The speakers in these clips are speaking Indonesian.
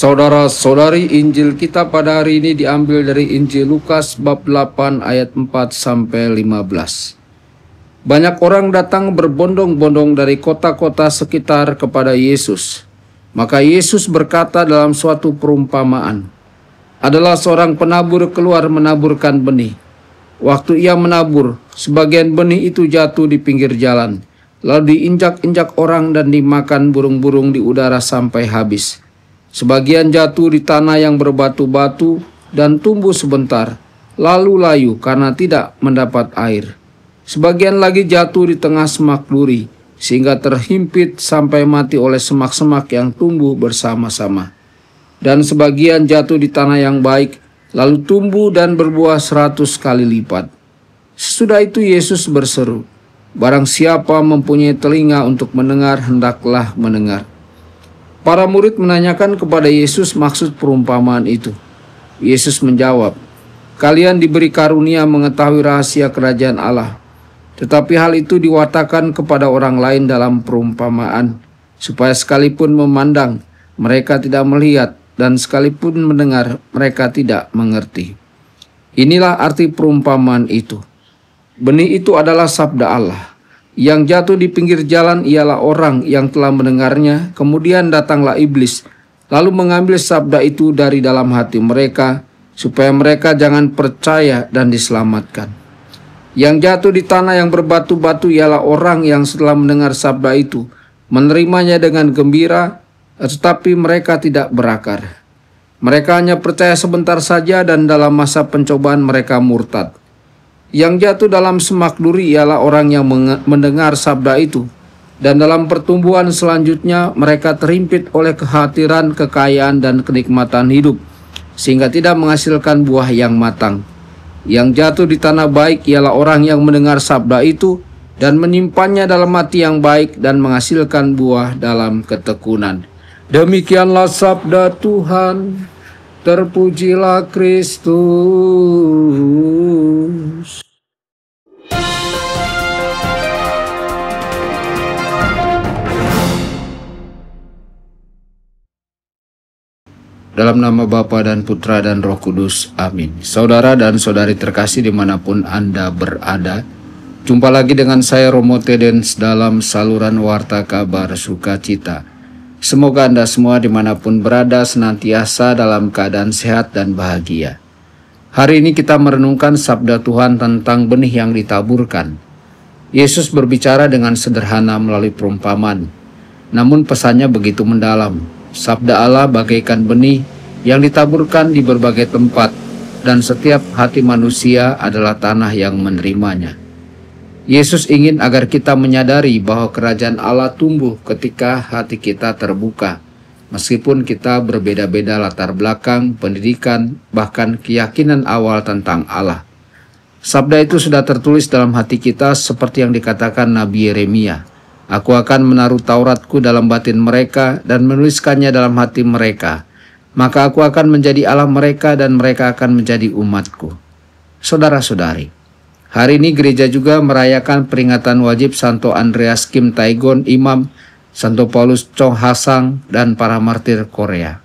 Saudara-saudari, Injil kita pada hari ini diambil dari Injil Lukas bab 8 ayat 4 sampai 15. Banyak orang datang berbondong-bondong dari kota-kota sekitar kepada Yesus. Maka Yesus berkata dalam suatu perumpamaan, adalah seorang penabur keluar menaburkan benih. Waktu ia menabur, sebagian benih itu jatuh di pinggir jalan, lalu diinjak-injak orang dan dimakan burung-burung di udara sampai habis. Sebagian jatuh di tanah yang berbatu-batu dan tumbuh sebentar, lalu layu karena tidak mendapat air. Sebagian lagi jatuh di tengah semak duri, sehingga terhimpit sampai mati oleh semak-semak yang tumbuh bersama-sama. Dan sebagian jatuh di tanah yang baik, lalu tumbuh dan berbuah 100 kali lipat. Sesudah itu Yesus berseru, barang siapa mempunyai telinga untuk mendengar, hendaklah mendengar. Para murid menanyakan kepada Yesus maksud perumpamaan itu. Yesus menjawab, kalian diberi karunia mengetahui rahasia kerajaan Allah, tetapi hal itu diwatakan kepada orang lain dalam perumpamaan, supaya sekalipun memandang, mereka tidak melihat, dan sekalipun mendengar, mereka tidak mengerti. Inilah arti perumpamaan itu. Benih itu adalah sabda Allah. Yang jatuh di pinggir jalan ialah orang yang telah mendengarnya, kemudian datanglah iblis, lalu mengambil sabda itu dari dalam hati mereka, supaya mereka jangan percaya dan diselamatkan. Yang jatuh di tanah yang berbatu-batu ialah orang yang setelah mendengar sabda itu, menerimanya dengan gembira, tetapi mereka tidak berakar. Mereka hanya percaya sebentar saja dan dalam masa pencobaan mereka murtad. Yang jatuh dalam semak duri ialah orang yang mendengar sabda itu, dan dalam pertumbuhan selanjutnya mereka terhimpit oleh kekhawatiran, kekayaan, dan kenikmatan hidup, sehingga tidak menghasilkan buah yang matang. Yang jatuh di tanah baik ialah orang yang mendengar sabda itu, dan menyimpannya dalam hati yang baik, dan menghasilkan buah dalam ketekunan. Demikianlah sabda Tuhan. Terpujilah Kristus. Dalam nama Bapa dan Putra dan Roh Kudus, amin. Saudara dan saudari terkasih dimanapun Anda berada, jumpa lagi dengan saya Romo Tedens dalam saluran Warta Kabar Sukacita. Semoga Anda semua dimanapun berada senantiasa dalam keadaan sehat dan bahagia. Hari ini kita merenungkan sabda Tuhan tentang benih yang ditaburkan. Yesus berbicara dengan sederhana melalui perumpamaan, namun pesannya begitu mendalam. Sabda Allah bagaikan benih yang ditaburkan di berbagai tempat, dan setiap hati manusia adalah tanah yang menerimanya. Yesus ingin agar kita menyadari bahwa kerajaan Allah tumbuh ketika hati kita terbuka. Meskipun kita berbeda-beda latar belakang, pendidikan, bahkan keyakinan awal tentang Allah. Sabda itu sudah tertulis dalam hati kita seperti yang dikatakan Nabi Yeremia. Aku akan menaruh Tauratku dalam batin mereka dan menuliskannya dalam hati mereka. Maka aku akan menjadi Allah mereka dan mereka akan menjadi umatku. Saudara-saudari, hari ini gereja juga merayakan peringatan wajib Santo Andreas Kim Taegon Imam, Santo Paulus Cho Hasang, dan para martir Korea.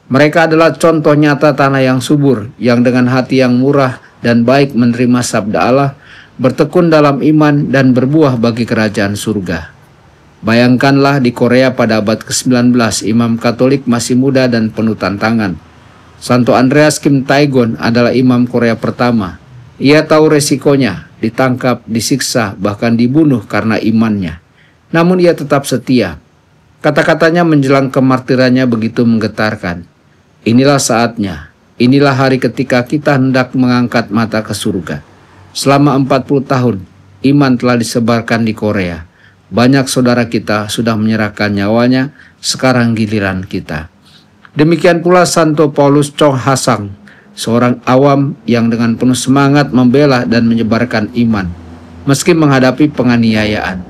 Mereka adalah contoh nyata tanah yang subur, yang dengan hati yang murah dan baik menerima sabda Allah, bertekun dalam iman dan berbuah bagi kerajaan surga. Bayangkanlah di Korea pada abad ke-19, imam Katolik masih muda dan penuh tantangan. Santo Andreas Kim Taegon adalah imam Korea pertama. Ia tahu resikonya, ditangkap, disiksa, bahkan dibunuh karena imannya. Namun ia tetap setia. Kata-katanya menjelang kemartirannya begitu menggetarkan. Inilah saatnya, inilah hari ketika kita hendak mengangkat mata ke surga. Selama 40 tahun, iman telah disebarkan di Korea. Banyak saudara kita sudah menyerahkan nyawanya, sekarang giliran kita. Demikian pula Santo Paulus Cho Hasang, seorang awam yang dengan penuh semangat membela dan menyebarkan iman, meski menghadapi penganiayaan.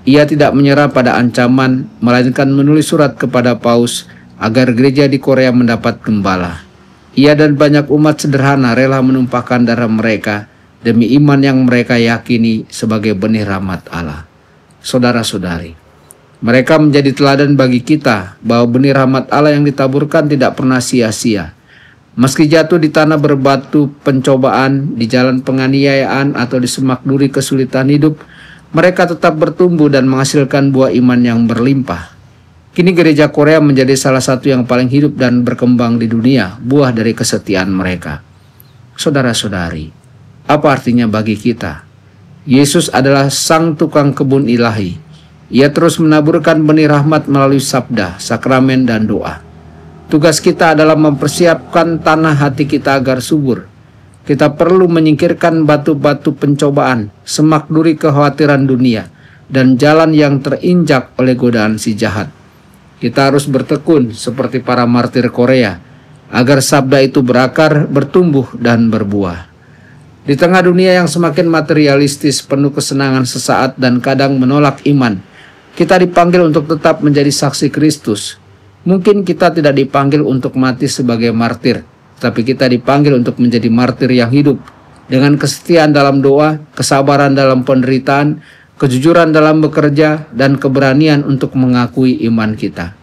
Ia tidak menyerah pada ancaman, melainkan menulis surat kepada Paus agar gereja di Korea mendapat gembala. Ia dan banyak umat sederhana rela menumpahkan darah mereka demi iman yang mereka yakini sebagai benih rahmat Allah. Saudara-saudari, Mereka menjadi teladan bagi kita bahwa benih rahmat Allah yang ditaburkan tidak pernah sia-sia. Meski jatuh di tanah berbatu pencobaan, di jalan penganiayaan, atau di semak duri kesulitan hidup, mereka tetap bertumbuh dan menghasilkan buah iman yang berlimpah. Kini gereja Korea menjadi salah satu yang paling hidup dan berkembang di dunia, buah dari kesetiaan mereka. Saudara-saudari, apa artinya bagi kita? Yesus adalah sang tukang kebun ilahi. Ia terus menaburkan benih rahmat melalui sabda, sakramen, dan doa. Tugas kita adalah mempersiapkan tanah hati kita agar subur. Kita perlu menyingkirkan batu-batu pencobaan, semak duri kekhawatiran dunia, dan jalan yang terinjak oleh godaan si jahat. Kita harus bertekun seperti para martir Korea, agar sabda itu berakar, bertumbuh, dan berbuah. Di tengah dunia yang semakin materialistis, penuh kesenangan sesaat, dan kadang menolak iman, kita dipanggil untuk tetap menjadi saksi Kristus. Mungkin kita tidak dipanggil untuk mati sebagai martir, tapi kita dipanggil untuk menjadi martir yang hidup, dengan kesetiaan dalam doa, kesabaran dalam penderitaan, kejujuran dalam bekerja, dan keberanian untuk mengakui iman kita.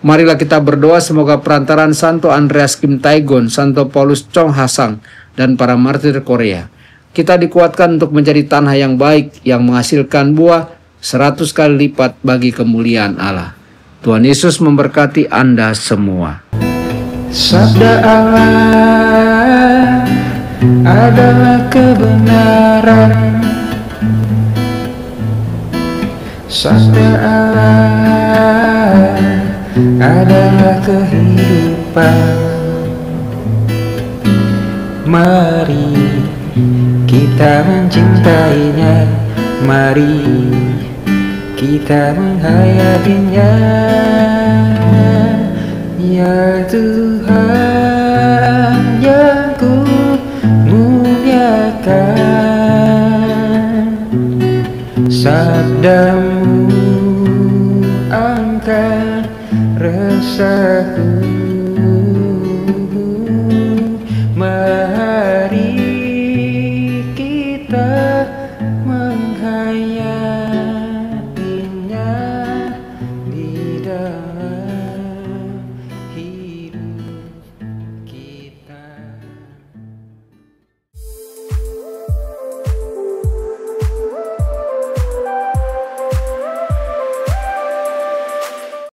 Marilah kita berdoa semoga perantaraan Santo Andreas Kim Taegon, Santo Paulus Chong Hasang, dan para martir Korea, kita dikuatkan untuk menjadi tanah yang baik, yang menghasilkan buah 100 kali lipat bagi kemuliaan Allah. Tuhan Yesus memberkati Anda semua. Sabda Allah adalah kebenaran. Sabda Allah adalah kehidupan. Mari kita mencintainya, mari kita menghayatinya. Ya Tuhan yang ku muliakan, sabda